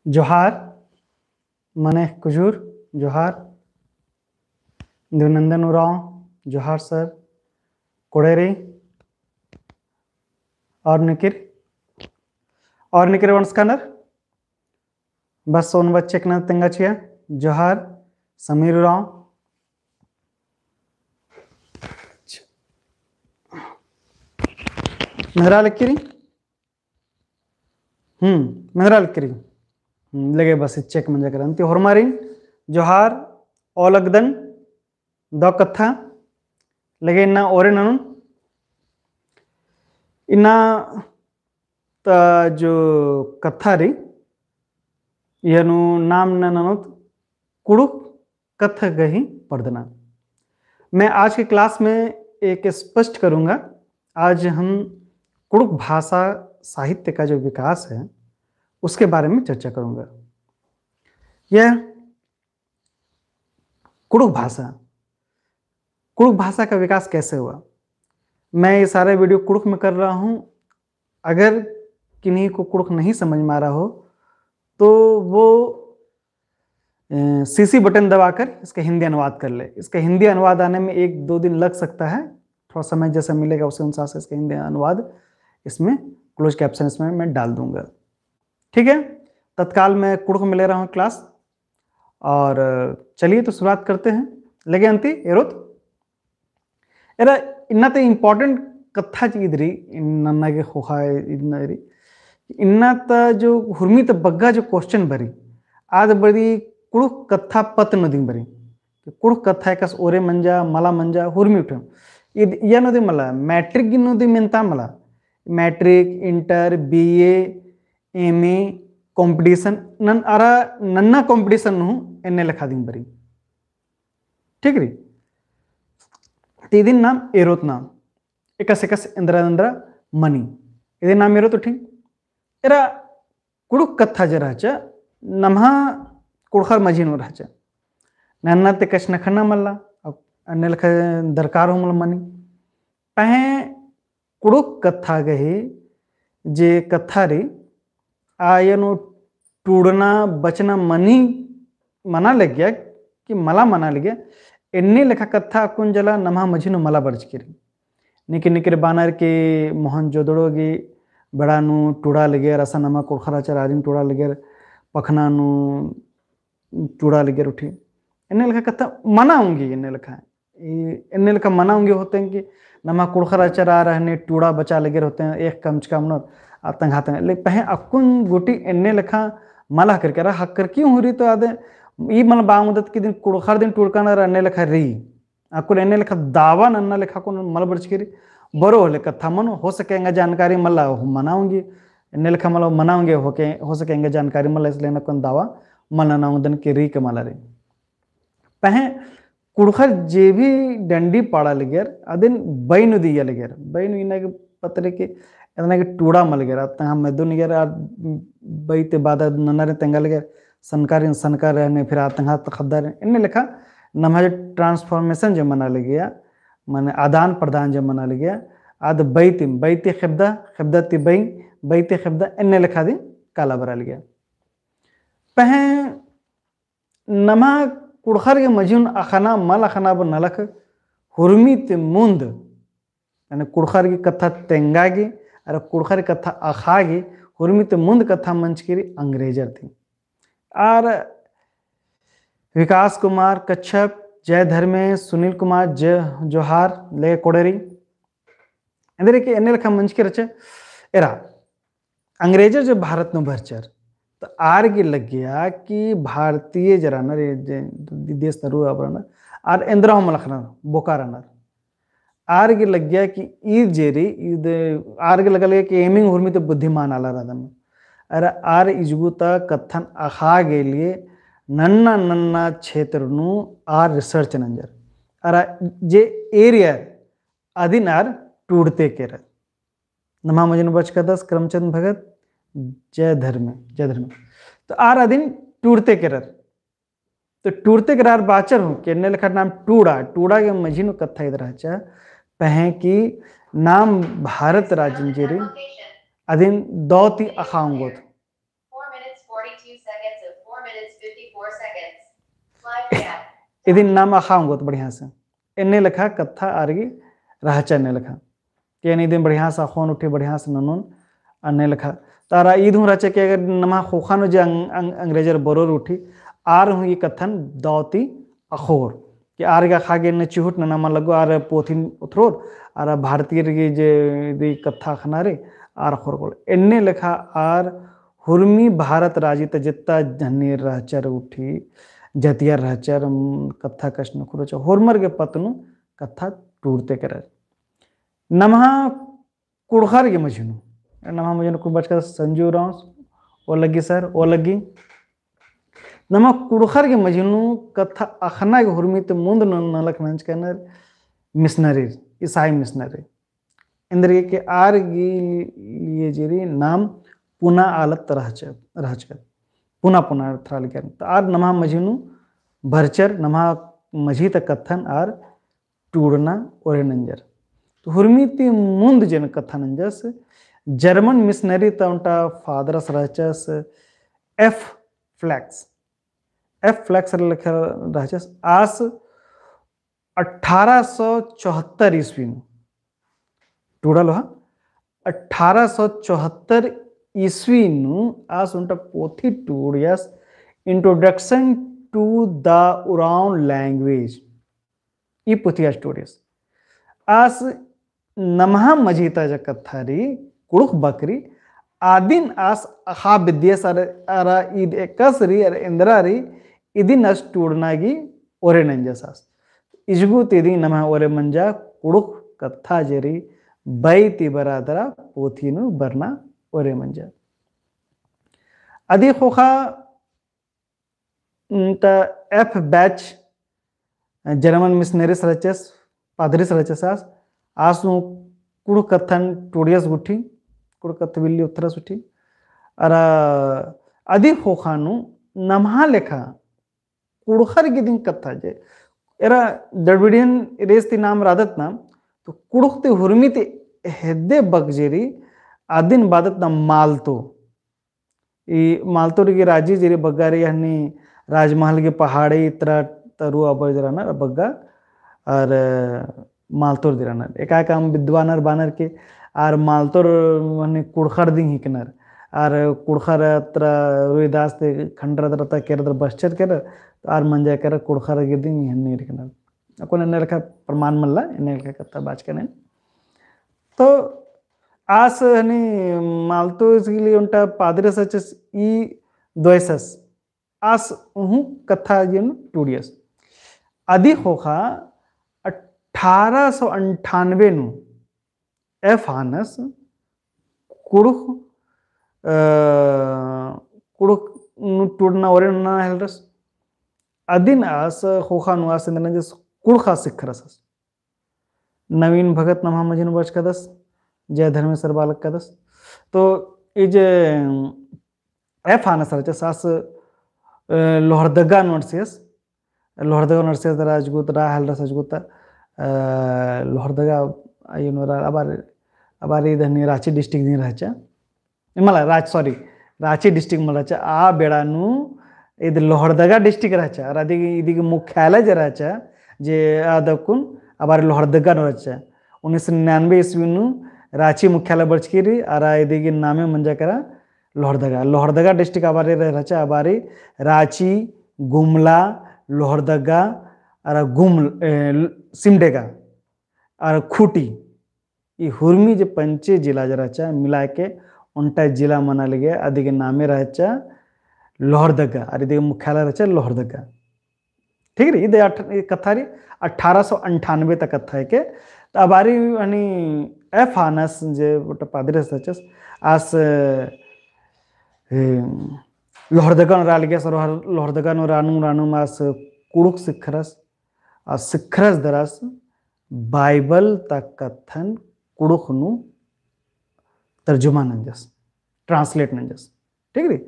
जोहार मने कुजूर जोहार देवनंदन उराव जोहार सर कोड़ेरी और निकिर वंस्कानर बस सोन बच्चे कना तेंगाचिया जोहार समीर उराव मेरा लिखिरी मेरा लिखिरी लगे बस चेक मंजा करंती होरमारिन जोहार ओलगदन दो कथा लगे इन्ना ओरे ननुन इन्ना जो कथा री यनु नाम ननुत कुड़ुक कथा गही पढ़ना। मैं आज की क्लास में एक स्पष्ट करूंगा। आज हम कुड़ुक भाषा साहित्य का जो विकास है उसके बारे में चर्चा करूंगा। यह कुड़ुक भाषा का विकास कैसे हुआ, मैं ये सारे वीडियो कुड़ुक में कर रहा हूं। अगर किन्हीं को कुड़ुक नहीं समझ में आ रहा हो तो वो सीसी बटन दबाकर इसका हिंदी अनुवाद कर ले। इसका हिंदी अनुवाद आने में 1-2 दिन लग सकता है, थोड़ा समय जैसा मिलेगा उस अनुसार से इसका हिंदी अनुवाद इसमें क्लोज कैप्शन इसमें मैं डाल दूंगा। ठीक है, तत्काल मैं कुड़ुक में ले रहा हूँ क्लास और चलिए तो शुरुआत करते हैं। लगे अंति एरोत एरा इन्ना इंपॉर्टेंट कथा चीदरी इन्ना के होहा इन्ना जो हुर्मी बग्गा जो क्वेश्चन बरी आज बड़ी कुड़ुक कथा पत नदी बरी कुड़ुक कथा एकस ओरे मंजा मला मंजा हुर्मी उठम ये नदी मला मैट्रिक नदी मिनता मला matric inter BA MA competition नन्ना कंपटीशन एन्ने लेखा दिन बरी। ठीक री तीदिन नाम एरोत नाम एकस इंद्रा मनी इधे नाम एरोत ठीक एरा कुड़ुक कथा जे रहचा नम्हा कुड़खर मजीन रहचा नन्ना ते कश नखना मल्ला अन्य लेखा दरकार हो मल मनी पहे कुड़ुक कथा गही जे कथा री आयनो टूड़ना बचना मनी मना लग गया कि मला मना लग गया इन्नी लेखा कथा कुंजला नम्हा मझीनो मला बरजकिरी निकिर बानर के मोहन जोदड़ोगी बड़ानु टूड़ा लगे रसा नमा कुड़खरा चरारिन टूड़ा लगे पखनानु टूड़ा लगे उठी इन्ने लेखा कथा मनाऊंगी इन्ने लेखा मनाऊंगी होते हैं कि नमा कुड़खरा चरा रहने टूड़ा बचा लगे होते हैं एक कम से कम तंगाते हैं ले पहे अकुन गोटी इन्ने लेखा मला करके रहा हक कर क्यों हो रही तो आदे ई मन बांगदत के दिन कुड़खर दिन टूड़काना अन्ने लेखा रही अकुन इन्ने लेखा दावा नन्ना लेखा को मल बरचकिरी बरो होले कथा मनो हो सकेंगे जानकारी मल्ला मनाऊंगी इन्ने लेखा मतलब मनाऊंगे हो सकेंगे जानकारी मल्ला इसलिए न कौन दावा मनाऊंदन के री के मला रे पहे कुड़खर जे भी डंडी पाड़ा लगे अदिन बैनु दिया लगे बैनु इना के पतरे के इतना के टूड़ा मल गया तहा मैदुन गर बैते बादा नन्ना तेंगा लगे सनकार रहने फिर तंगा खद्दार इन्ने लेखा नम्हा ट्रांसफॉर्मेशन जो मना लगे माने आदान प्रदान जो मना लगे आद बैते खब्दा ती बैते खब्दा इन्ने लेखा दी काला बरा लगे पहे नमा कुड़खर के मजीन अखाना मल अखाना ब नलख हुर्मी ते मुंद यानी कुड़खर की कथा तेंगागी और कुड़खर की कथा अखागी हुर्मी ते मुंद कथा मंच की अंग्रेजर थी और विकास कुमार कच्छप जय धर्मेश सुनील कुमार जोहार ले कोड़ेरी इधर के एने लेखा मंच के रचे एरा अंग्रेजर जो भारत में भरचर तो आर के लग गया कि भारतीय जरानर देश नरू अबरनर आर इंदिरा मलखनर बोकारानर आर के लग गया कि ईद जेरी ईद आर के लगा कि एमिंग हुर्मी तो बुद्धिमान आला राधा में अरे आर इजगुता कथन अखा के लिए नन्ना क्षेत्र नु आर रिसर्च नंजर अरे जे एरिया अदिन आर टूटते के रह नमा मजन बचकदस करमचंद भगत जय धर्म तो आर अदिन टूटते के रह तो टूटते के रार बाचर हूँ कि ने लिखा नाम टूड़ा के मजीनो कथा इधर पहे की नाम भारत राजंजेरी अदिन दौती अखाऊंगोत इदी नाम आखाऊंगो तो बढ़िया से इन्ने लिखा कथा आरगी रहचा ने लिखा के नहीं दिन बढ़िया से खोन उठे बढ़िया से ननून अन्ने लिखा तारा ईद हूँ रचे के अगर नमा खोखानो जे अंग्रेजर बरोर उठी आर हूँ ये कथन दौती अखोर कि आर का खागे न चिहुट न नमा लगो आर पोथिन उथरोर आर भारतीय की जे दी कथा खनारे आर खोर कोल इन्ने लिखा आर हुर्मी भारत राजित जित्ता धनी रहचर उठी जतिया रहचर कथा कष्ण खुरो होरमर के पतनु कथा टूटते कर नमहा कुड़खर के मजनू नमहा मजनू कुछ बचकर संजू राउस ओ लगी सर ओ लगी नमा कुड़खर के मजनू कथा अखना के हुर्मी तो मुंद नलक नंच कहनर मिशनरी ईसाई मिशनरी इंद्र के आर ये जेरी नाम पुना आलत रहचर पुना पुना थराल के तो आर नमा मजनू भरचर नमा मझी तक कथन आर टूड़ना और नंजर तो हुर्मीति मुंद जन कथा नंजस जर्मन मिशनरी तंटा फादरस रहचस एफ फ्लैक्स लिखा रहचस आस 1874 ईस्वी में टूड़ल हा 1874 ईस्वी आस उनटा पोथी टूड़ियस इंट्रोडक्शन टू द उराउन लैंग्वेज ई पोथी टूड़ियस आस नमहा मजीता जा कथारी कुड़ुख बकरी आदिन आस अहा विद्यस अरा ईद एकसरी अर इंद्रारी इदिन अस टूड़नागी ओरे नंजस आस इजगु तिदी नमहा ओरे मंजा कुड़ुख कथा जेरी बैती बरादरा पोथीनु बरना ओरे मंजा अदि खोखा एफ बैच जर्मन मिशनरीस रचस पादरीस रचस आसु कुड़ कथन टूडियस गुठी कुड़ कथ बिल्ली उत्तरस उठी अरा अदि खोखानु नमहा लेखा कुड़खर के दिन कथा जे एरा द्रविडियन रेस्ती नाम रादत नाम तो कुड़ुखते हुर्मिते हेदे बगजेरी आदिन बादत नाम मालतो मालतो की राजी जेरी बग्गारी हनी राजमहल के पहाड़ी इतरा तरु अबर जराना बग्गा और मालतोर दिराना एका काम विद्वानर बानर के आर मालतोर हनी कुड़खर दी हिकनर आर कुड़खर अत्र रोहिदास ते खंडर तरता केर बश्चर केर आर मंजा केर कुड़खर के दी हनी हिकनर अकोन ने लेखा प्रमाण मल्ला इने लेखा कथा बाच कने तो आस हनी मालतो इसके लिए उनटा पादरे सच ई द्वैसस आस उहु कथा जन टूडियस आदि खोखा 1898 नु एफ हानस कुड़ुख नु टूडना ओरे ना हेलरस अदिन आस खोखा नु आस ने जस कुड़खा सिखरस नवीन भगत नमहा मजन बच कदस जय धर्मेश्वर बालक कदस तो ये जे एफ हानस रचस आस लोहरदगा नोटसियस राजगुत राहल राजगुत लोहरदगा आयुनोरा अबार इधर रांची डिस्ट्रिक्ट दी रहचा मला रांची डिस्ट्रिक्ट में रहचा आ बेड़ानु इध लोहरदगा डिस्ट्रिक्ट रहचा और इदी मुख्यालय जे रहचा जे आदकुन अबार लोहरदगा रहचा 1999 ईस्वी रांची मुख्यालय बचकिरी और इदी नामे मंजा करा लोहरदगा डिस्ट्रिक्ट अबारे रहचा अबारी रांची गुमला लोहरदगा और सिमडेगा और खूटी ये हुर्मी जो पंचे जिला जराचा मिला के उनटा जिला मना लगे अधिक नामे रहचा लोहरदगा और इधर मुख्यालय रहचा लोहरदगा ठीक है ये कथा रही 1898 तक कथा है के तो अबारी हनी एफ हानस जे पादरे सचस आस लोहरदगा रालगेस लोहरदगा रानू मास कुड़ुक सिखरस आ सिखरस दरस बाइबल तक कथन कुड़ुक नु तर्जुमा नंजस ट्रांसलेट नंजस ठीक है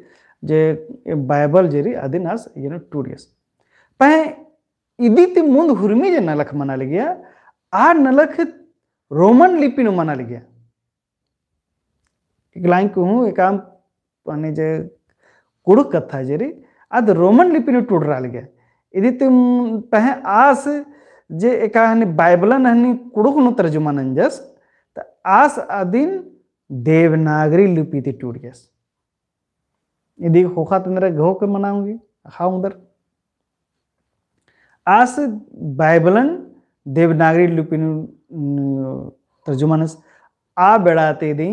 जे बाइबल जेरी अदिनास ये टूडियस पह इदिति मुंद हुर्मी जे नलख मना लिया आ नलख रोमन लिपि नु मना लिया एक लाइन कहूँ एक काम पाने जे कुड़ुक कथा जेरी अद रोमन लिपि नु टूट रहा लिया यदि तुम पहे आस जे एका हनी बाइबलन हनी कुड़ुक नु तर्जुमा नंजस त आस अदिन देवनागरी लिपि ते टूट गयस। यदि होखा तंदर घो के मनाऊंगी खाऊंदर आस बाइबलन देवनागरी लिपि तर्जुमानस आ बेड़ाते दी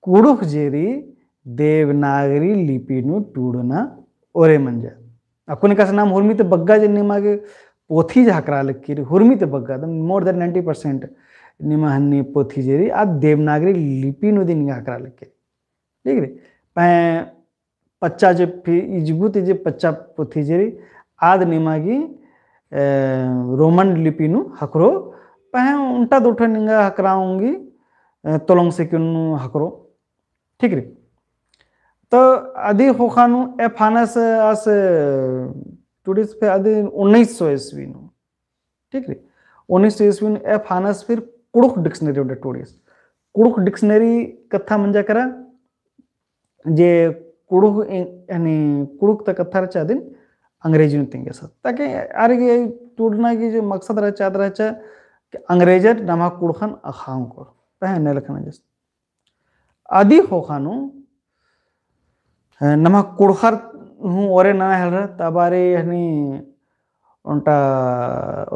कुड़ुक जेरी देवनागरी लिपि नु टूडना ओरे मंजा अकुन का नाम हुर्मित बग्गा जे निमागे पोथी झाकरा लक्कीरी हुर्मित बग्गा मोर देन 90% निमा हन्नी पोथी जेरी आ देवनागरी लिपि नु दिन झाकरा लक्कीरी ठीक रे पै पच्चा जे इजबुत जे पच्चा पोथी जेरी आद निमागी रोमन लिपि नु हकरो पै उल्टा दोठा निंगा हकराऊंगी तोलोंग से क्यों हकरो ठीक रे तो आदि होखानु ए फानस आस टूडिस पे आदि 1900 ईस्वी नु ठीक रे 1900 ईस्वी नु ए फानस फिर कुड़ुक डिक्शनरी उडे टूडिस कुड़ुक डिक्शनरी कथा मंजा करा जे कुड़ुक यानी कुड़ुक तक कथा रचा दिन अंग्रेजी नु तिंगे सत ताकि आरे के टूडना की जो मकसद रचा कि अंग्रेजर नमा कुड़खन अखाऊं को पहने लखना जस आदि होखानु नमा कुड़खर हूँ ओरे ना हेल तबारे हनी उनटा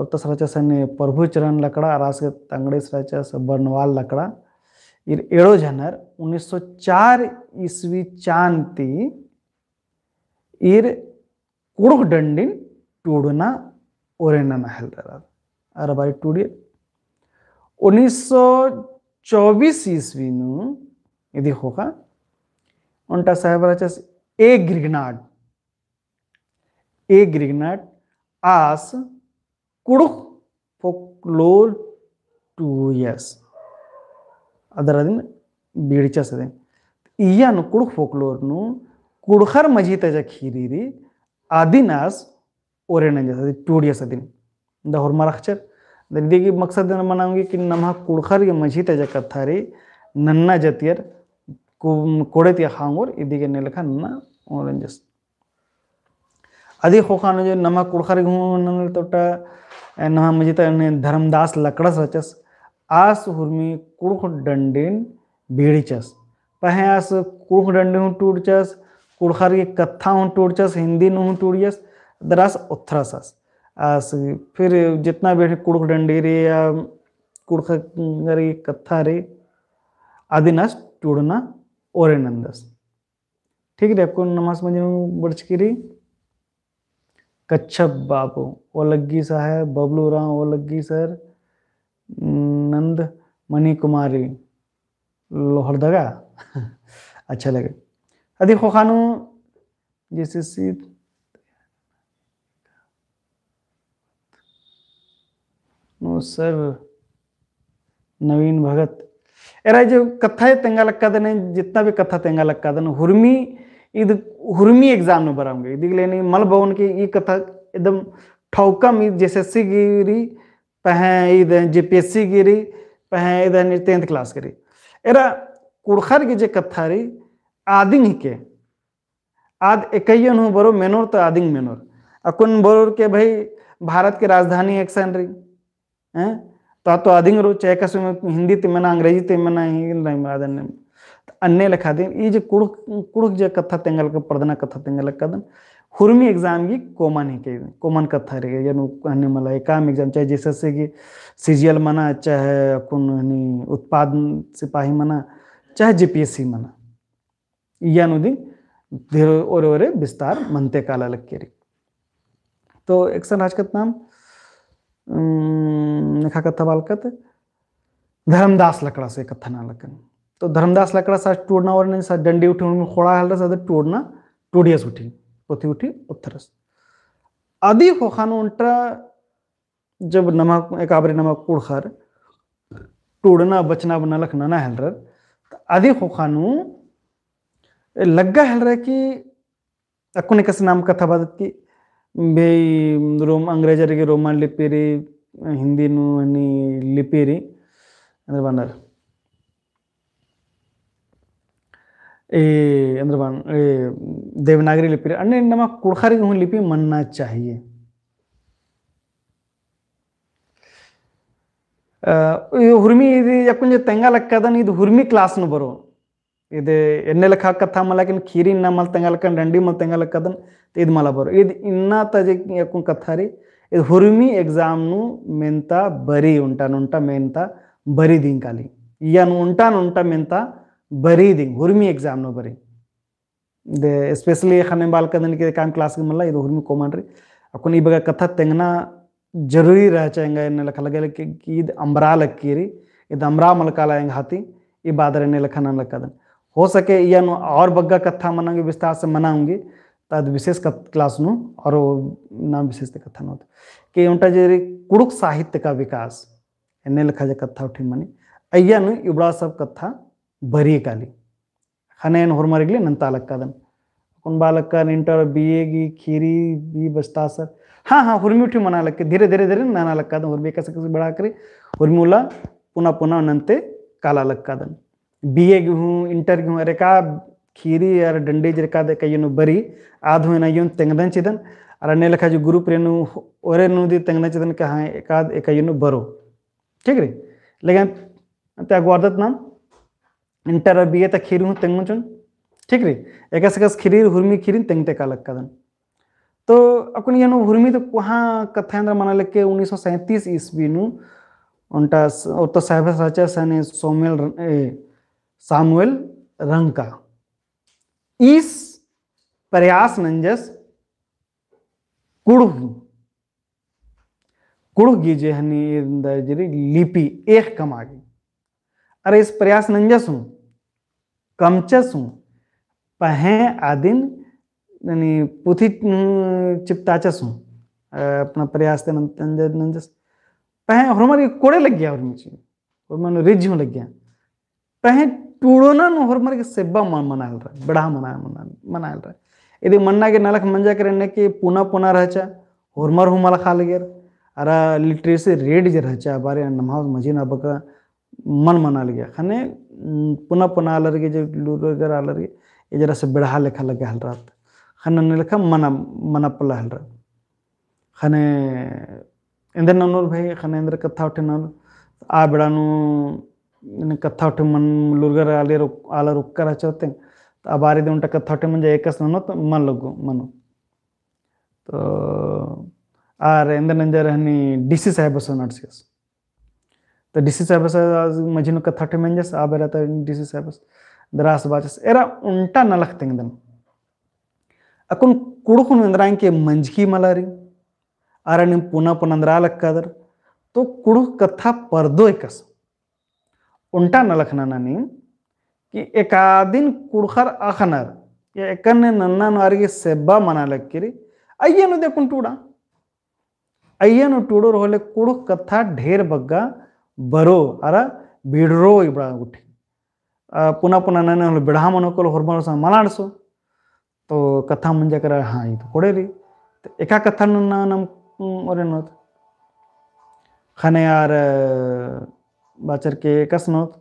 उतस रचस हनी प्रभु चरण लकड़ा रास के तंगड़ेस रचस बर्नवाल लकड़ा इर एड़ो जनर 1904 ईस्वी चांति इर कुड़ुक डंडिन टूडना ओरे ना हेल रहा अरे भाई टूडिए 1924 ईस्वी नु यदि होगा उनटा साहब रचस ए ग्रिगनाड आस कुड़ुक फोकलोर 2 years अदर दिन बीड़चस दिन इयान कुड़ुक फोकलोर नु कुड़खर मजी तजा खीरीरी आदिनास ओरे नंजस 2 years दिन द हुरमा रखचर दीदी की मकसद मनाऊंगी कि नमा कुड़खर ये मजी तजा कथारी नन्ना जतियर कोड़े तिया खांगोर इदी के नेलखा नन्ना ओरेंजस अदि खोखानो जो नमा कुड़खर घूम ननल तोटा नमा मजी तने धर्मदास लकड़स रचस आस हुरमी कुड़ख डंडिन बीड़ीचस पहे आस कुड़ख डंडे हूँ टूटचस कुड़खर की कथा हूँ टूटचस हिंदी नु हूँ टूटचस दरास उत्थरसस आस फिर जितना भी कुड़ख डंडी रे या कुड़ख री कथा रे आदिनास टूटना ओरे नंदस ठीक है आपको नमाज मंजू बड़चकिरी कच्छप बाबू ओलग्गी साहब बबलू राम ओलग्गी सर नंद मणि कुमारी लोहरदगा अच्छा लगे अधी खोखानु जैसे सी सर नवीन भगत एरा जो कथा तेंगा लक्का दने जितना भी कथा तेंगा लक्का दन हुर्मी एग्जाम में बराऊंगे इदी लेने मल भवन की ये कथा एकदम ठौकम जेएसएससी गिरी पहे इद जेपीएससी गिरी पहे इद 10th क्लास गिरी एरा कुड़खर की जे कथा री आदिंग के आद एकयन हो बरो मेनोर तो आदिंग मेनोर अकुन बरोर के भाई भारत की राजधानी एक्सन री हैं तो आदिंग रो चाहे कसम हिंदी ते मना अंग्रेजी ते मना हिंदी अन्य लिखा दिन ये जो कुड़ुक जो कथा तेंगल का प्रदना कथा तेंगल का दन हुर्मी एग्जाम की कॉमन ही के कॉमन कथा रे यानी अन्य मला काम एग्जाम चाहे जैसे कि सीजीएल मना चाहे कुन उत्पादन सिपाही मना चाहे जीपीएससी मना यानी दिन धीरे और विस्तार मनते काला लग के तो एक सन राजकत नाम लिखा कथा बालकत धर्मदास लकड़ा से कथा ना लगन तो धर्मदास लकड़ा सा टूटना और नहीं सा डंडी उठी उनमें खोड़ा हल सा टूटना टूडियस उठी पोथी उठी उत्थरस आदि खोखानु उल्टा जब नमक एक आबरे नमक कुड़खर टूटना बचना बना लखना ना हल रहा आदि खोखानु लग्गा हल रहा कि अकुन कस नाम कथा बात की बे रोम अंग्रेजर के रोमन लिपि री हिंदी नु लिपि री अंदर बंदर अंदर बन देवनागरी लिपि अन्य नमा कुड़खरी हूँ लिपि मनना चाहिए ಇದು ಹುರ್ಮಿ ಇದು ಯಾಕೊಂಜ ತೆಂಗ ಲೆಕ್ಕದನ್ ಇದು ಹುರ್ಮಿ ಕ್ಲಾಸ್ನು ಬರೋ ಇದು ಎಣ್ಣೆ ಲೆಕ್ಕ ಕಥಾ ಮಲಕಿನ ಖೀರಿ ಇನ್ನ ಮಲ್ ತೆಂಗ ಲೆಕ್ಕ ದಂಡಿ ಮಲ್ ತೆಂಗ ಲೆಕ್ಕದನ್ ಇದು ಮಲ ಬರೋ ಇದು ಇನ್ನ ತಜೆ ಯಾಕೊ ಕಥಾ ರೀ ಇದು ಹುರ್ಮಿ ಎಕ್ಸಾಮ್ನು ಮೆಂತ ಬರಿ ಉಂಟ ಮೆಂತ ಬರಿದಿಂಗ್ ಕಾಲಿ ಇಯನು ಉಂಟ ಮೆಂತ ಬರಿದಿಂಗ್ ಹುರ್ಮಿ ಎಕ್ಸಾಮ್ನು ಬರಿ ಇದು ಎಸ್ಪೆಷಲಿ ಖಾನೆ ಬಾಲ್ಕದನ್ के काम क्लास के मल्ला ಇದು ಹುರ್ಮಿ कोमन अकुन इबगा कथा तेंगना जरूरी रह चाहेंगा इन्हें लखा लगे कि ईद अमरा लकीरी ईद अमरा मलकाला एंग हाथी ये बादर इन्हें लखा ना लखा हो सके या और बग्गा कथा मनाऊंगी विस्तार से मनाऊंगी तद विशेष क्लास नु और नाम विशेष कथा न होता कि उनका जरी कुड़ुक साहित्य का विकास इन्हें लखा जा कथा उठी मनी अय्या नु इबड़ा सब कथा बरी काली खाने होरमरिगली नंता लक्कादन कौन बालक इंटर BA की खीरी भी बस्ता सर हाँ हुर्मी उठी मना लगे धीरे धीरे धीरे नाना लक्कादन हुर्मी कैसे बढ़ा करे हुर्मुला पुनः नंते काला लक्कादन BA की हूँ इंटर की हूँ अरे का खीरी यार डंडे जरका दे कहीं बरी आधु ना यूं तेंगदन चिदन अरे ने लखा जो गुरु प्रेनु ओरे नु दी तेंगदन चिदन कहाँ एकाद एक यूं बरो ठीक रे लेकिन त्याग वार्दत नाम इंटर BA तक खीरी हूँ तेंगन चुन ठीक रे एक खीरी हुर्मी खीरी तेंगते का लक्कादन तो अपन ये हुर्मी तो वहाँ कथेंद्र मना लेके 1937 ईस्वी नु उनका तो साहब सचा सने सामुएल रंग का इस प्रयास नंजस कुड़ु कीजिए हनी जरी लिपि एक कम आ गई अरे इस प्रयास नंजस हूँ कमचस हूँ पहे आदिन यानी पुथी चिपताचस हूँ अपना प्रयास के नंजस पहे हमारी कोड़े लग गया और मुझे और मैंने रिज में लग गया पहे टूड़ोना न हमारे के सेब्बा मनाल रहा बड़ा मनाल रहा यदि मन्ना के नलक मंजा करने के पुनः रहचा हरमर हुमला खा लगे अरा लिटरेसी रेड जे रहचा बारे नमाज मजीन बका मन मना गया खाने पुनः आलरगे जो लूरगर आलरगे ये जरा से बढ़ा लेखा लगे हल रात खाने ने लेखा मना पला हल रहा खाने इंद्र ननूर भाई खाने इंद्र कथा उठे नल आ बेड़ानु कथा उठे मन लूरगर आला रुक कर चाहते हैं तो अब आरे दे उनका कथा उठे मन जाए एकस ननो तो मन लगो मनो तो आर इंद्र नंजर हनी DC साहब सो नटसियस तो DC साहब मजीनो कथा उठे मन जस आ बेरा तो DC साहब दरास बाचस एरा उल्टा न लगते एकदम अकुन कुड़कुन इंद्राइन के मंजकी मलारी आरनी पुनः अंदरा लक्कादर तो कुड़ु कथा पर्दो एकस उल्टा न लखना नानी कि एकादिन कुड़खर अखनर या एकने नन्ना नारी सेब्बा मना लक्किरी अय्यनु देखुन टूड़ा अय्यनु टूडो रोले कुड़ु कथा ढेर बग्गा बरो अरा बिड़रो इबड़ा उठी पुनः नन्ना बिड़ा मनोकल होरमर मलाड़सो तो कथा मंजा कर हाँ ये तो कोड़े रही तो एका कथा नम और नोत खाने यार बाचर के कस नोत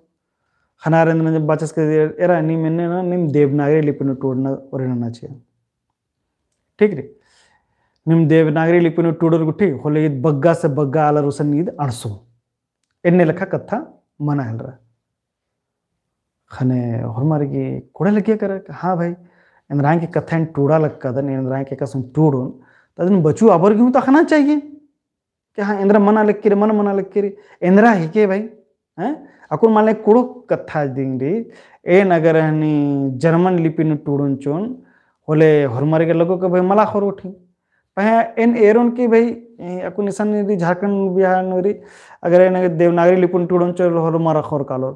खाना रेंद्र बाचस के एरा नी मैंने ना निम देवनागरी लिपि टूड़ना और चाहिए ठीक रे निम देवनागरी लिपि टूडर गुठी होले बग्गा से बग्गा आला रुसन ईद अणसो इन्ने लेखा कथा मना हल रहा खाने हमारे की कोड़े लगिया कर हाँ भाई इंद्रां की कथा टूड़ा लक्कादन इंद्रां के कसम टूड़न तदन बचू अबर क्यों तो खाना चाहिए कि हाँ इंद्र मना लक्की मन मना लक्की इंद्रा ही के भाई हैं अकुन माले कुड़ो कथा दिंगरी ए नगर हनी जर्मन लिपि टूड़न चोन होले हरमारे के लोगों के भाई मला खोर उठी पहे इन एरोन की भाई अकुन निशान झारखंड बिहार नगरी अगर देवनागरी लिपि टूड़न चोन हरमारा खोर कालो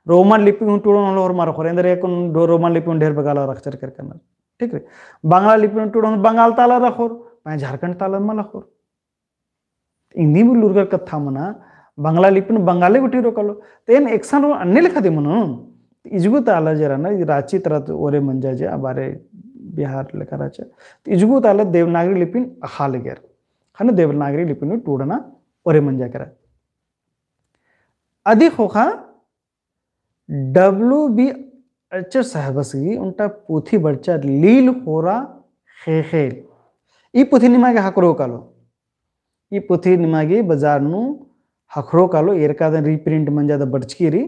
रोमन लिपि टूड़न हरमारा खोर इंद्र एक रोमन लिपि ढेर बगाला अक्षर कर करना ठीक है बांग्ला लिपि टूड़न बंगाल ताला रखोर पहे झारखंड ताला मला खोर इंदी भी लुरगर कथा मना बांग्ला लिपि बंगाली गुटी रोकलो तेन एक्शन अन्य लिखा दे मनो इजगु ताला जरा ना रांची तरह ओरे मंजा जे बारे बिहार लेकर राचा इजगु ताला देवनागरी लिपि अखा लेगर खाने देवनागरी लिपि टूड़ना ओरे मंजा करा अधिक होखा WB अचर साहबसी उनका पोथी बच्चा लील होरा खेल ई पोथी निमागे हाकरो कालो ई पोथी निमागे बाजार नु हखरो कालो एरकादन रीप्रिंट मंजाद बड़चकीरी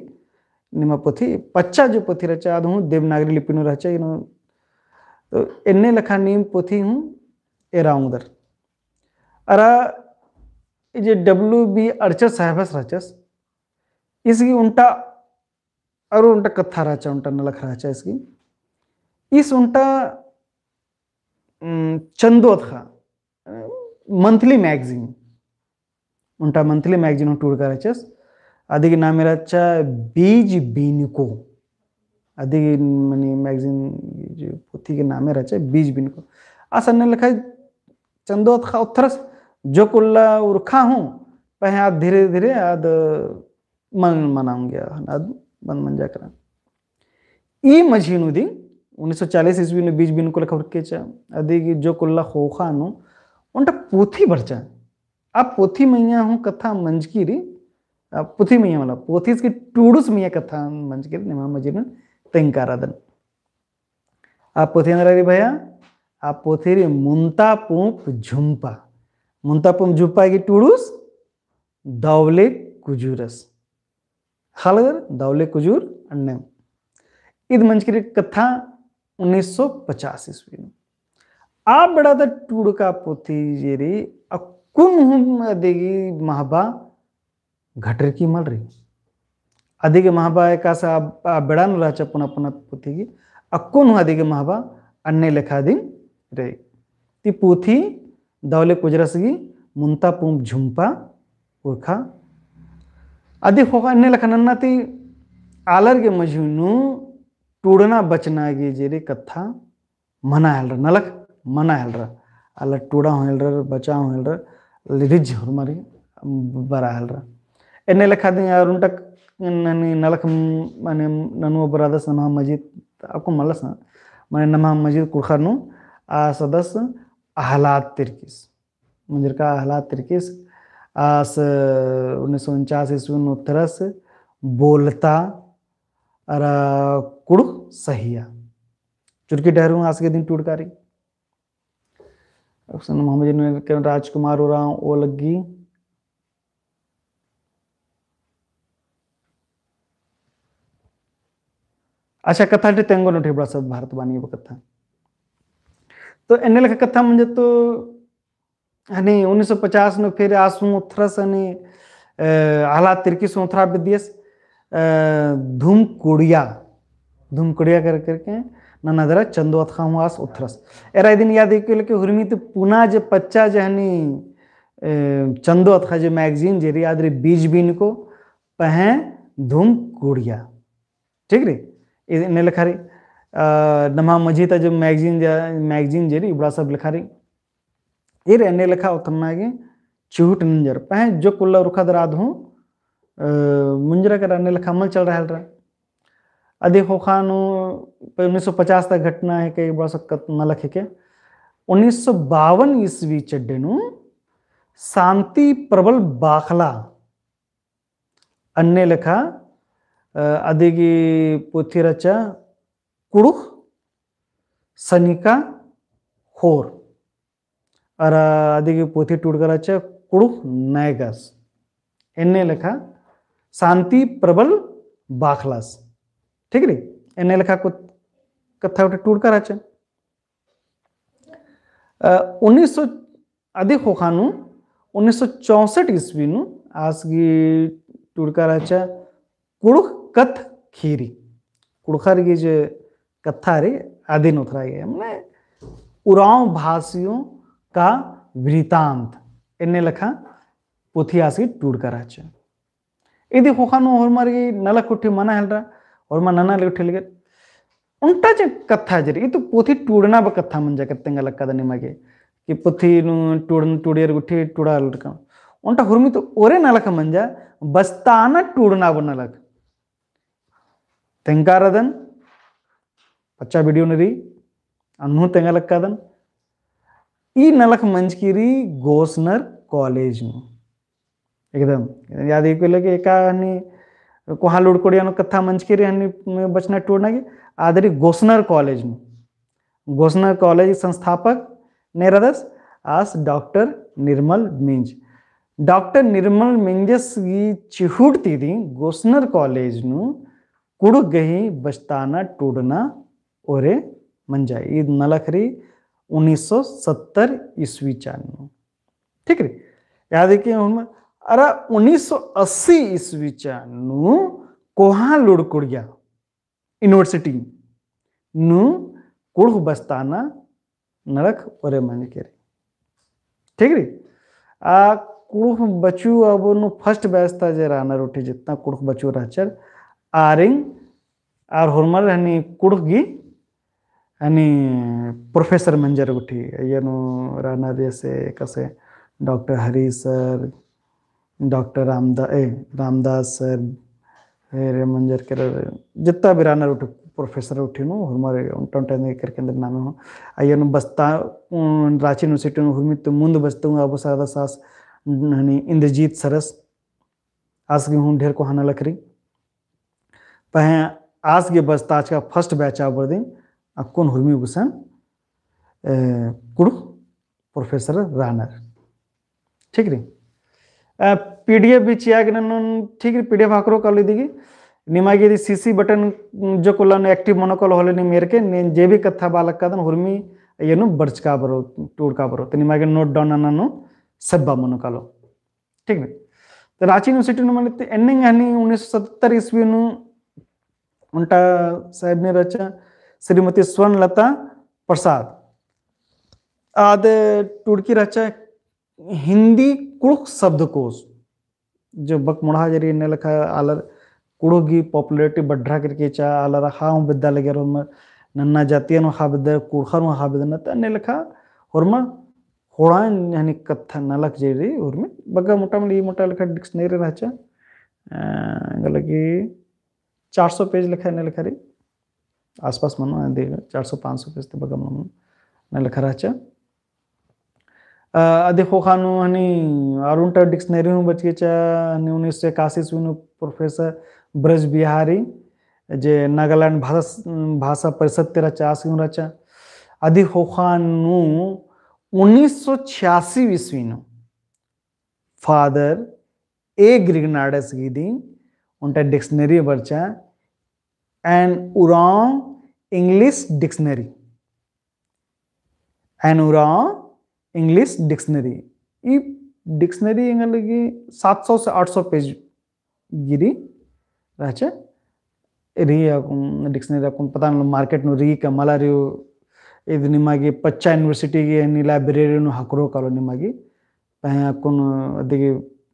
निम पोथी पच्चा जो पोथी रचा हूँ देवनागरी लिपि नु रचा इनो तो एन्ने लखा नीम पोथी हूँ एराउंदर अरा ये WB अर्चस साहबस रचस इसकी उल्टा और उल्टा कथा रचा उल्टा नलख रचा इसकी इस उल्टा चंदोत खा मंथली मैगजीन उल्टा मंथली मैगजीन टूर का रचस आदि के नाम रचा बीज बीनको आदि मनी मैगजीन जो पोथी के नाम रचा बीज बीनको आसन ने लिखा चंदोत खा उत्थरस जो कुल्ला उर्खा हूँ पह आद धीरे धीरे आद मन मनाऊंगे आद मन मन जाकर ई मझीनु दी 1940 ईस्वी में बीज बिन को लिखा के आदि की जो कुल्ला खोखा नु उनटा पोथी बरचा आप पोथी मैया हूँ कथा मंजकीरी पोथी मैया वाला पोथी इसकी टूडुस मैया कथा मंजकीरी निमा मजीन तेंकारादन आप पोथी अंदर भैया आप पोथी री मुंता पूप झुम्पा की टूडुस दौले कुजूरस खालगर दौले कुजूर अन्ने इद मंजकीरी कथा 1950 ईस्वी में आप बड़ा द टूड़ का पोथी जेरी अकुन हम देगी महाबा घटर की मल रही अधिक महाबा एक आसा बड़ा न राचा पुना पुना पोथी की अकुन अधिक महाबा अन्य लेखा दिन रही ती पोथी दौले कुजरस की मुंता पुम झुम्पा उर्खा अधिक होगा अन्य लेखा नन्ना ती आलर के मजनू टूड़ना बचना गी जेरी कथा मना हेल रहा नलक मना हेल रहा अल्लाह टूड़ा हो हेल रहा बचा हो हेल रहा रिज हमारी बरा हेल रहा एने लखा दिन यार उन तक ननी नलक माने ननु बरादस नमा मस्जिद आपको मलस ना माने नमा मस्जिद कुखरनु आ सदस अहलात तिरकिस मंदिर का अहलात तिरकिस आस 1949 ईस्वी में उत्तरस बोलता अरा कुड़ सहिया चुरकी डहरू आज के दिन टूटकारी मोहम्मद के राजकुमार हो रहा हूँ वो लगी अच्छा कथा तेंगो नोटे बड़ा सब भारत बानी वो कथा तो एने लखा कथा म्हणजे तो हनी 1950 में फिर आसू उथरस हनी हालात तिरकी उथरा विद्यस धूम कुड़िया कर करके नदरा चंदोत खाऊं आस उथरस एरा दिन याद के हुरमी तो पुना जो पच्चा जहनी चंदोत खा जो मैगजीन जेरी याद रे बीज बीन को पह धूम कुड़िया ठीक रे इन्हें लिखा रही नमा मजीता जो मैगजीन जेरी बड़ा सब लिखा रही ये रे लिखा उतना के चूट नंजर पह जो कुल्ला रुखा दराद हूँ मुंजरा का अन्य लिखा अमल चल रहा अधिक होखानु 1950 तक घटना है कई बड़ा सकत न लखे के 1952 ईस्वी चड्डेनु शांति प्रबल बाखला अन्य लिखा अधिकी पोथी रचा कुड़ुख सनिका खोर और अधिकी पोथी टूट कर रचा कुड़ुख नैगस इन्ने लिखा शांति प्रबल बाखलास ठीक रे एने लिखा को कथा उठे टूट कर रचा 1900 अधिक होखानु 1964 ईस्वी नु आसगी टूट कर रचा कुड़ुख कथ खीरी कुड़खर की जो कथा रे आदि उतरा गया मैंने उराव भाषियों का वृतांत इन्ने लिखा पोथी आसगी टूट कर रचा इधि होखानु और मारी नलक उठी मना हेल रहा और मैं नना ले उठे लगे उनटा जो कथा जरी ये तो पोथी टूड़ना ब कथा मंजा करते हैं लक्का दने मागे कि पोथी नु टूड़ियर उठी टूड़ा लटका उनटा हुरमी तो ओरे नलक मंजा बस्ताना टूड़ना ब नलक तेंकारदन अच्छा वीडियो नरी अनु तेंगा लक्का दन ई नलक मंजकीरी गोसनर कॉलेज नु एकदम याद एक लगे एका हनी कोहा लुड़कोड़िया कथा मंजकीरी हनी बचना टूड़ना की आदरी गोसनर कॉलेज में गोसनर कॉलेज संस्थापक नेरदस आस डॉक्टर निर्मल मिंज डॉक्टर निर्मल मिंजस की चिहुड़ती थी गोस्नर कॉलेज नु कुड़ गही बचताना टूडना ओरे मंजा ये नलखरी 1970 ईस्वी चानु ठीक है याद है कि हम अरे 1980 ईस्वी चानु कोहा लुड़कुड़िया यूनिवर्सिटी नु कुड़ बचताना नरक ओरे मंज के ठीक है आ कुड़ुख बचू अब नु फर्स्ट बैच था जे रानर उठी जितना कुड़ुख बचू रहचर आरिंग आर होरमल हनी कुड़ुख गी हनी प्रोफेसर मंजर उठी ये नु रानर जैसे कसे डॉक्टर हरी सर डॉक्टर रामदास सर रे मंजर के जितना भी रानर उठी प्रोफेसर उठी नु होरमल उन्टोंटे करके अंदर नाम हो ये नु बस्ता रांची यूनिवर्सिटी नु हुरमी तो मुंद बचता हूँ अब सादा सास हनी इंद्रजीत सरस आज की हूँ ढेर को हाना लकरी पहे आज के बस्ता आज का फर्स्ट बैच आ दिन कौन हुरमी गुसन कुड़ प्रोफेसर रानर ठीक री पीडीएफ भी चिया ठीक है पीडीएफ हाकरो कर लीदी निमागी सीसी बटन जो कोला एक्टिव मनोकल होले नि मेर के ने जे भी कथा बालक का हुरमी येनु बर्चका बरो टूर का बरो तो निमागे नोट डाउन अनानो सब्बा मनोकालो ठीक है तो रांची यूनिवर्सिटी नु मन एंडिंग हनी 1970 ईस्वी नु उनटा साहब ने रचा श्रीमती स्वर्णलता प्रसाद आदे टुड़की रचा हिंदी कुड़ुक शब्दकोश जो बकमुड़ा जरिए ने लिखा आलर कुड़ुगी पॉपुलरिटी बढ़ा करके चा आलर हा विद्यालय के रोम नन्ना जातीय नो हा विद्या कुड़खा नो हा विद्या त ने लिखा होरमा होड़ान यानी कथा नलक जेरी होरमे बग्गा मोटा लिखा डिक्शनरी रहचा गलगी 400 पेज लिखा ने लिखा रे आसपास मनो देगा 400-500 पेज ते बग्गा मनो ने लिखा रहचा देखो खानु हनी अरुणटा डिक्शनरी में बच के चा 1981 ईस्वी नु प्रोफेसर ब्रज बिहारी जे नागालैंड भाषा परिषद तेरा चास रचा आदि होखानु 1986 ईस्वी नु फादर ए ग्रिगनाडस गिदी उनटा डिक्शनरी बरचा an Oraon English dictionary an Oraon English dictionary ये डिक्शनरी लगी 700 से 800 पेज गिरी रचा री डिक्शनरी अपन पता नहीं मार्केट नु री कमला री ಇದು ನಿಮಗೆ ಪಚ್ಚ ಯೂನಿವರ್ಸಿಟಿಗೆ ನಿ ಲೈಬ್ರರಿನು ಹಾಕರೋ ಕಾलो ನಿಮಗೆ ಪಹೆ ಅಕುನ್ ಅದಿಗೆ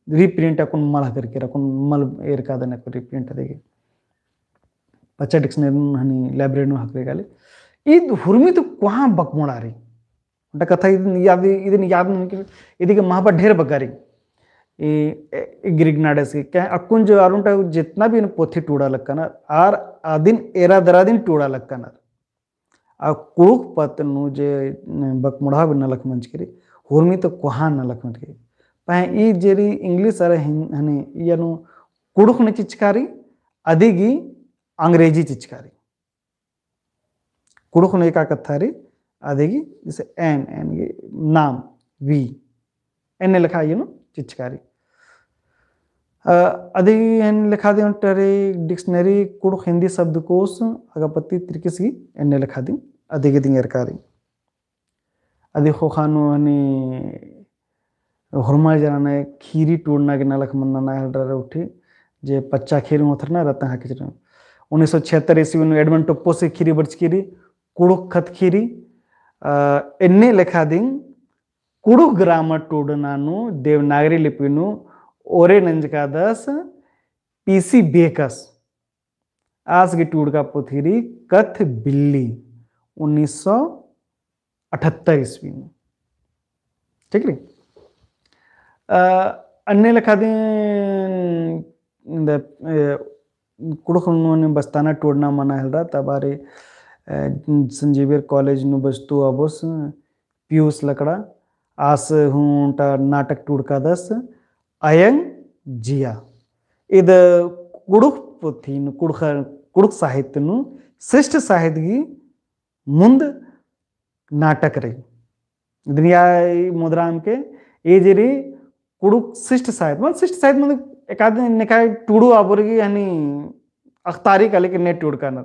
ರೀಪ್ರಿಂಟ್ ಅಕುನ್ ಮಳ करके ಅಕುನ್ ಮಲ್ ಏರ್ ಕಾದನೆ को ರೀಪ್ರಿಂಟ್ ಅದಿಗೆ ಪಚ್ಚ ಡಿಕ್ಷನರಿ ಹನಿ ಲೈಬ್ರರಿನು ಹಾಕರೆ ಗಾಲಿ ಇದು ಹುರ್ಮಿ तो कहां बकमोड़ारी उनका कथा ಇದನ್ನ याद नहीं ಇದಕ್ಕೆ महापा ढेर बगारी ग्रिगनाडस के क्या अकुन जो अरुणटा जितना भी पोथी टूड़ा लक्कना आर आदिन एरा दरादिन टूड़ा लक्कना आ कुड़ुक पतनु जे बकमुड़ा भी नलक मंच करी हुरमी तो कोहा नलक मंच करी पहे ई जेरी इंग्लिश अरे हने यनु कुड़ुक ने चिचकारी अदिगी अंग्रेजी चिचकारी कुड़ुक ने का कथारी अदिगी जैसे एन की नाम वी एन लिखा यनु चिचकारी अदि एन लिखा दी टरे डिक्शनरी कुड़ुक हिंदी शब्दकोश अगपति त्रिकिसी एन लिखा दी अधिक दिंगरकारी अदि खोखानु हनी हुरमा जराने खीरी टूड़ना के नलक मन्ना ना हल्डर उठी जे पच्चा खीरी होतर ना रत्ता हाके चरण 1976 ईस्वी में एडमंड टोप्पो से खीरी बर्च खीरी कुड़ुक खत खीरी एन्ने लिखा दिन कुड़ुक ग्रामर टूड़नानु देवनागरी लिपिनु ओरे नंजका दस पीसी बेकस आज की टूड़ का पुथीरी कथ बिल्ली 1978 ईस्वी में ठीक है अन्य लिखा दें कुड़ुक ने बस्ताना टूड़ना मना हिल रहा तबारे संजीवियर कॉलेज नु बस्तु अबोस पीयूष लकड़ा आस हूँ नाटक टूड़ का दस अयंग जिया इद कुड़ुक पुथी कुड़ुक साहित्य नु श्रेष्ठ साहित्य की मुंद नाटक रही दुनिया मुद्राम के ये जरी कुडुक शिष्ट साहित्य मतलब शिष्ट साहित्य मतलब एकाद निकाय टूडू आबुरगी आणि अख्तारी का लेकिन नेट टूड कानर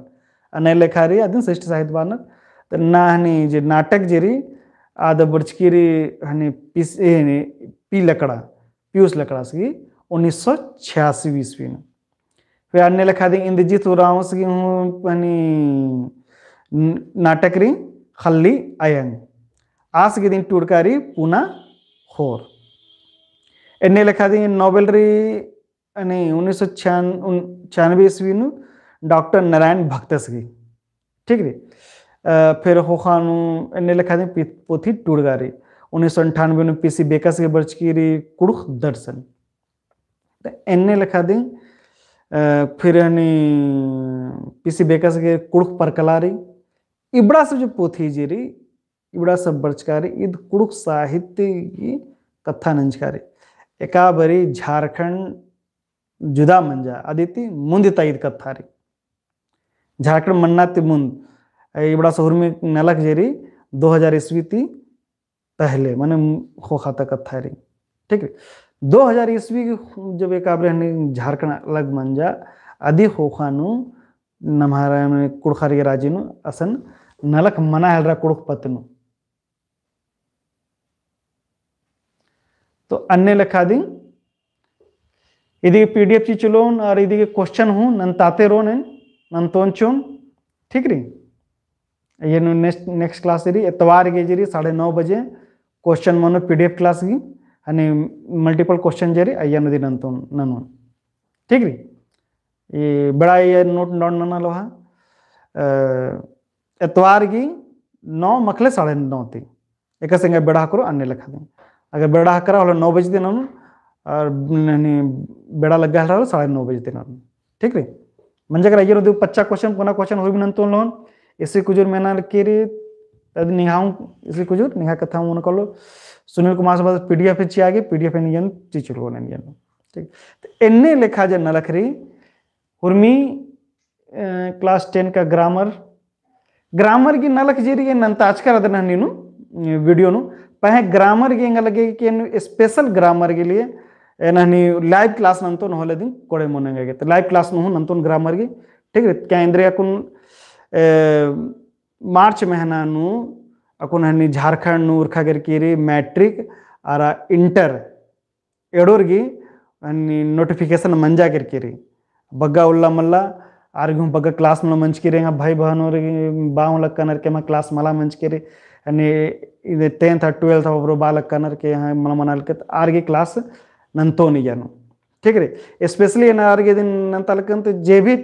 अने लेखारी अदिन शिष्ट साहित्य बानर तर ना हनी जे नाटक जेरी आद बर्चकीरी हनी पी लकड़ा पीयूष लकड़ा सगी 1986 ईस्वी में फिर अन्य लिखा दी इंद्रजीत उराव सगी हूँ हनी नाटक री खल्ली आयंग आस के दिन टूडकारी पुना होर एने लिखा दी नोबेल री अने 1996 ईस्वी नु डॉक्टर नारायण भक्त सगी ठीक री फिर होखानु एने लिखा दी पोथी टूडगारी 1998 में पीसी बेकस के बर्च की री कुड़ुख दर्शन एने लिखा दी फिर हनी पीसी बेकस के कुड़ुख परकलारी इबड़ा सब जो पोथी जीरी इबड़ा सब बर्चकारी इद कुड़ुख साहित्य की कथा नंजकारी एका बरी झारखंड जुदा मंजा आदिति मुंद ताईद कथारी झारखंड मन्ना ति मुंद इबड़ा शहर में नलक जेरी 2000 ईस्वी ती पहले माने हो खाता कथा री ठीक है 2000 ईस्वी जब एक आबरे झारखंड अलग मंजा आदि होखानु नम्हारा कुड़खारी राजीनु असन नलक मना हलरा कुड़ख पतनु तो अन्य लिखा दी इदी पीडीएफ ची चलोन और इदी क्वेश्चन हूँ नंताते रोन नंतोन चुन ठीक री ये नेक्स्ट क्लास री इतवार के जरी 9:30 बजे क्वेश्चन मनो पीडीएफ क्लास की आणि मल्टीपल क्वेश्चन जरी अय्या नदी नंतोन ननोन ठीक री ये बड़ा ये नोट नना लोहा इतवार की 9 मखले 9:30 थी एक संगे बेड़ा करो अन्य लिखा दें अगर बेड़ा करा वाला 9 बजे दिन और बेड़ा लगा रहा 9:30 बजे दिन ठीक रे म्हणजे कर अय्यर 50 क्वेश्चन कोना क्वेश्चन हो भी नंतोन लोन इसी कुजूर मेना केरी तद निहाऊं इसी कुजूर निहा कथा उन कलो सुनील कुमार से बाद पीडीएफ ची आगे पीडीएफ नियन टीचर को नियन ठीक तो एने लिखा जे नलखरी हुर्मी क्लास 10 का ग्रामर की नलख जेरी के नंताच कर दन नीनु वीडियो नु पहे ग्रामर के लगे कि स्पेशल ग्रामर के लिए नहनी लाइव क्लास नंतोन होले दिन कोड़े मोनेंगे तो लाइव क्लास नु नंतोन ग्रामर की ठीक है क्या इंद्रिया कुन मार्च महीना नु अकुन हनी झारखंड नु उर्खा करकेरी मैट्रिक और इंटर एडोरगी हनी नोटिफिकेशन मंजा करकेरी बग्गा उल्ला मल्ला आर्गु बग्गा क्लास में मंच की रहेगा भाई बहन और बाव लग कनर के मैं क्लास मला मंच के हनी 10th और 12th और बालक कनर के यहाँ मला मनाल के आर्गे क्लास नंतो नहीं जानो ठीक रे स्पेशली ना आर्गे दिन नंतलकन तो जे भी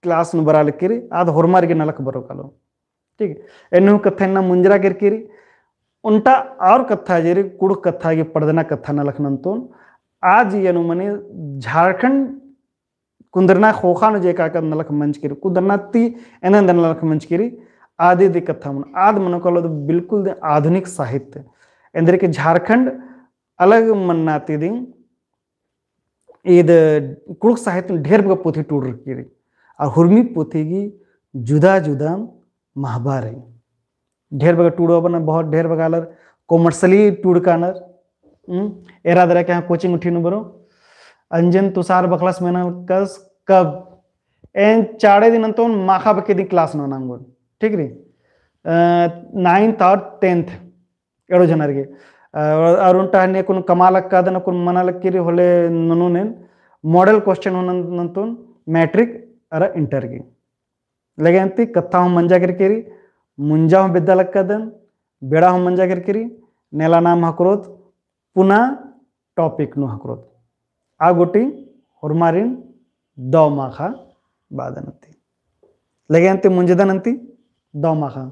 क्लास नु बरा लक्कीरी आद होरमार के नलक बरो कालो ठीक है एनु कथा ना मुंजरा करकेरी उल्टा और कथा जेरी कुड़ कथा के पड़दना कथा नलक नंतोन आज येनु मने झारखंड कुंदरना खोखा न जे का नलक मंच केरी कुंदरना ती एनंद नलक मंच केरी आदि दी कथा मन आद मन कलो तो बिल्कुल आधुनिक साहित्य इंद्र के झारखंड अलग मन्नाती दी ईद कुड़ साहित्य ढेर बगा पोथी टूट रखी और हुर्मी पोथी की जुदा जुदा महाबार है ढेर बगा टूडो बना बहुत ढेर बगालर कॉमर्शली टूड कानर एरा दरा के कोचिंग उठी नु बरो अंजन तुषार बखलास मेना कस कब एन 4 दिन तो माखा बके दिन क्लास न नांगो ठीक रे 9th और 10th एडो जनर के और उनटा ने कुन कमालक का दन कुन मनालक की होले ननु ने मॉडल क्वेश्चन होन तो मैट्रिक अरे इंटर की लगे अंति कथा हूँ मंजा करकेरी मुंजा हूँ विद्यालय का दन बेड़ा हूँ मंजा करकेरी नेला नाम हकरोत पुनः टॉपिक नु हकरोत आ गोटी हुरमारिन दो माखा बादनती लगे अंति मुंजदन अंति दो माखा